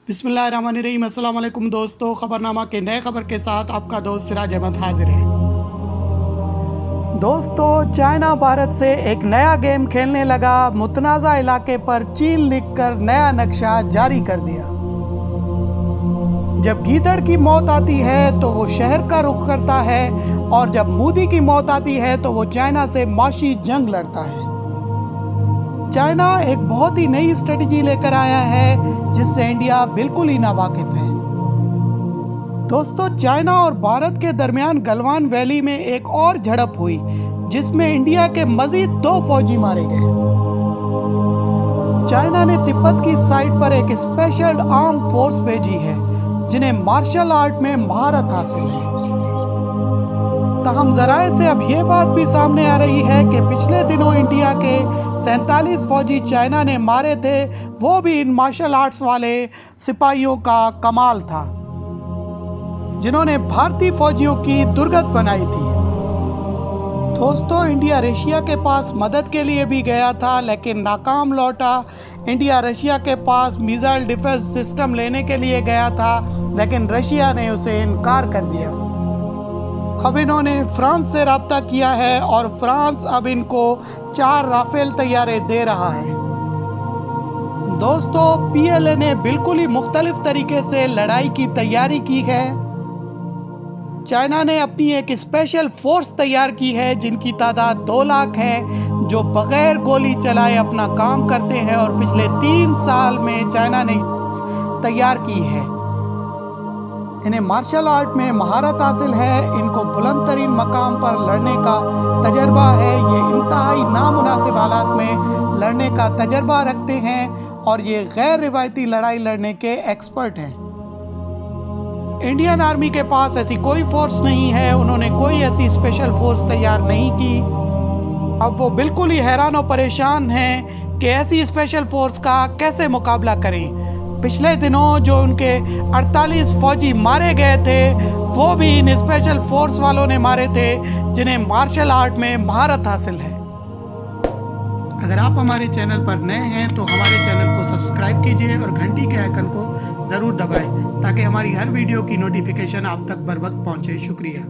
बिस्मिल्लाहिर्रहमानिर्रहीम। अस्सलाम वालेकुम दोस्तों, खबरनामा के नए खबर के साथ आपका दोस्त सिराज अहमद हाजिर है। दोस्तों, चाइना भारत से एक नया गेम खेलने लगा। मुतनाज़ा इलाके पर चीन लिखकर नया नक्शा जारी कर दिया। जब गीदड़ की मौत आती है तो वो शहर का रुख करता है, और जब मोदी की मौत आती है तो वो चाइना से माशी जंग लड़ता है। चाइना एक बहुत ही नई स्ट्रेटजी लेकर आया है जिससे इंडिया बिल्कुल ही नावाकिफ है। दोस्तों, चाइना और भारत के दरमियान गलवान वैली में एक और झड़प हुई जिसमें इंडिया के मजीद 2 फौजी मारे गए। चाइना ने तिब्बत की साइड पर एक स्पेशल आर्म फोर्स भेजी है जिन्हें मार्शल आर्ट में महारत हासिल है। ताहम ज़राए से अब ये बात भी सामने आ रही है कि पिछले दिनों इंडिया के 47 फौजी चाइना ने मारे थे, वो भी इन मार्शल आर्ट्स वाले सिपाहियों का कमाल था जिन्होंने भारतीय फौजियों की दुर्गत बनाई थी। दोस्तों, इंडिया रशिया के पास मदद के लिए भी गया था लेकिन नाकाम लौटा। इंडिया रशिया के पास मिसाइल डिफेंस सिस्टम लेने के लिए गया था लेकिन रशिया ने उसे इनकार कर दिया। अब इन्होंने फ्रांस से राब्ता किया है और फ्रांस अब इनको 4 राफेल तैयारे दे रहा है। दोस्तों, पीएलए ने बिल्कुल ही मुख्तलिफ तरीके से लड़ाई की तैयारी की है। चाइना ने अपनी एक स्पेशल फोर्स तैयार की है जिनकी तादाद 2 लाख है, जो बगैर गोली चलाए अपना काम करते हैं, और पिछले 3 साल में चाइना ने तैयार की है। इन्हें मार्शल आर्ट में महारत हासिल है, इनको बुलंद तरीन मकाम पर लड़ने का तजर्बा है, ये इंतहाई नामुनासिब हालात में लड़ने का तजर्बा रखते हैं और ये गैर रिवायती लड़ाई लड़ने के एक्सपर्ट हैं। इंडियन आर्मी के पास ऐसी कोई फोर्स नहीं है, उन्होंने कोई ऐसी स्पेशल फोर्स तैयार नहीं की। अब वो बिल्कुल ही हैरान और परेशान हैं कि ऐसी स्पेशल फोर्स का कैसे मुकाबला करें। पिछले दिनों जो उनके 48 फौजी मारे गए थे वो भी इन स्पेशल फोर्स वालों ने मारे थे जिन्हें मार्शल आर्ट में महारत हासिल है। अगर आप हमारे चैनल पर नए हैं तो हमारे चैनल को सब्सक्राइब कीजिए और घंटी के आइकन को ज़रूर दबाएं ताकि हमारी हर वीडियो की नोटिफिकेशन आप तक बर वक्त पहुंचे। शुक्रिया।